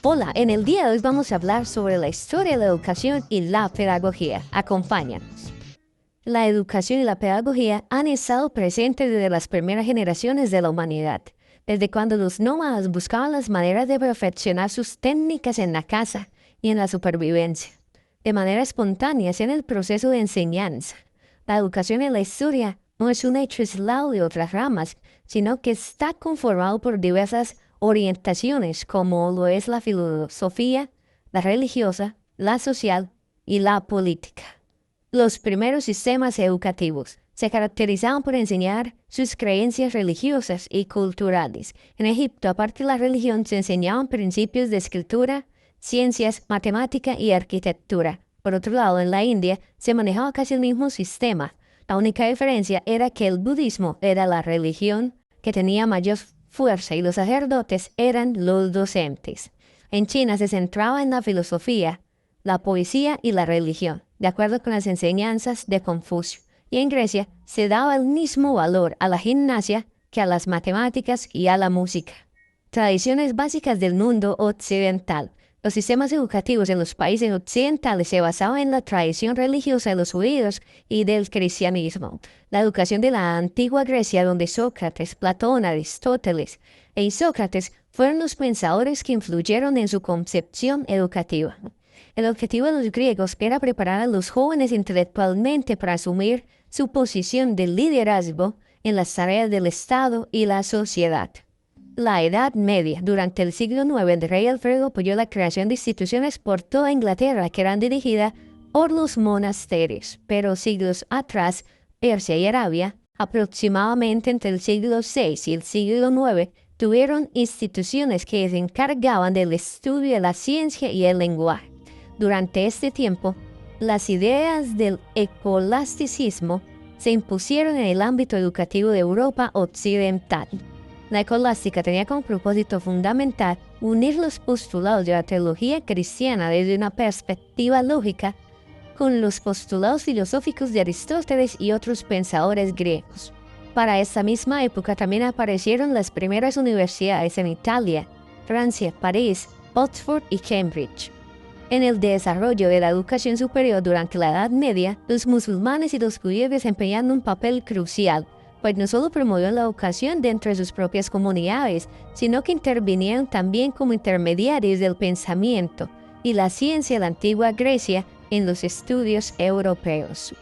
Hola, en el día de hoy vamos a hablar sobre la historia de la educación y la pedagogía. Acompáñanos. La educación y la pedagogía han estado presentes desde las primeras generaciones de la humanidad, desde cuando los nómadas buscaban las maneras de perfeccionar sus técnicas en la caza y en la supervivencia, de manera espontánea en el proceso de enseñanza. La educación en la historia no es un hecho aislado de otras ramas, sino que está conformado por diversas orientaciones como lo es la filosofía, la religiosa, la social y la política. Los primeros sistemas educativos se caracterizaban por enseñar sus creencias religiosas y culturales. En Egipto, aparte de la religión, se enseñaban principios de escritura, ciencias, matemática y arquitectura. Por otro lado, en la India se manejaba casi el mismo sistema. La única diferencia era que el budismo era la religión que tenía mayor fuerza y los sacerdotes eran los docentes. En China se centraba en la filosofía, la poesía y la religión, de acuerdo con las enseñanzas de Confucio. Y en Grecia se daba el mismo valor a la gimnasia que a las matemáticas y a la música. Tradiciones básicas del mundo occidental. Los sistemas educativos en los países occidentales se basaban en la tradición religiosa de los judíos y del cristianismo. La educación de la antigua Grecia, donde Sócrates, Platón, Aristóteles e Isócrates fueron los pensadores que influyeron en su concepción educativa. El objetivo de los griegos era preparar a los jóvenes intelectualmente para asumir su posición de liderazgo en las tareas del Estado y la sociedad. La Edad Media. Durante el siglo IX, el rey Alfredo apoyó la creación de instituciones por toda Inglaterra que eran dirigidas por los monasterios, pero siglos atrás, Persia y Arabia, aproximadamente entre el siglo VI y el siglo IX, tuvieron instituciones que se encargaban del estudio de la ciencia y el lenguaje. Durante este tiempo, las ideas del escolasticismo se impusieron en el ámbito educativo de Europa occidental. La escolástica tenía como propósito fundamental unir los postulados de la teología cristiana desde una perspectiva lógica con los postulados filosóficos de Aristóteles y otros pensadores griegos. Para esta misma época también aparecieron las primeras universidades en Italia, Francia, París, Oxford y Cambridge. En el desarrollo de la educación superior durante la Edad Media, los musulmanes y los judíos desempeñaron un papel crucial, pues no solo promovieron la educación dentro de sus propias comunidades, sino que intervinieron también como intermediarios del pensamiento y la ciencia de la antigua Grecia en los estudios europeos.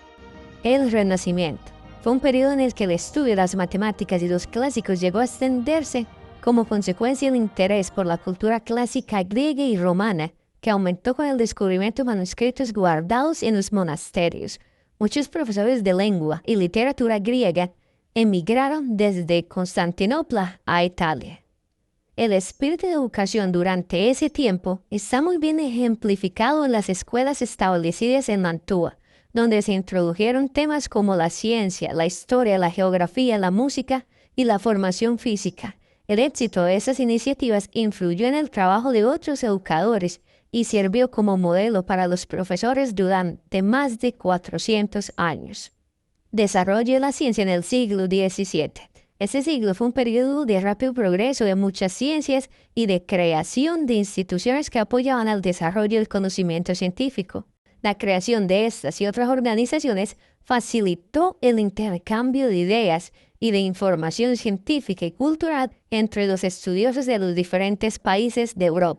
El Renacimiento fue un periodo en el que el estudio de las matemáticas y los clásicos llegó a extenderse como consecuencia del interés por la cultura clásica griega y romana, que aumentó con el descubrimiento de manuscritos guardados en los monasterios. Muchos profesores de lengua y literatura griega emigraron desde Constantinopla a Italia. El espíritu de educación durante ese tiempo está muy bien ejemplificado en las escuelas establecidas en Mantua, donde se introdujeron temas como la ciencia, la historia, la geografía, la música y la formación física. El éxito de esas iniciativas influyó en el trabajo de otros educadores y sirvió como modelo para los profesores durante más de 400 años. Desarrollo de la ciencia en el siglo XVII. Este siglo fue un periodo de rápido progreso de muchas ciencias y de creación de instituciones que apoyaban al desarrollo del conocimiento científico. La creación de estas y otras organizaciones facilitó el intercambio de ideas y de información científica y cultural entre los estudiosos de los diferentes países de Europa.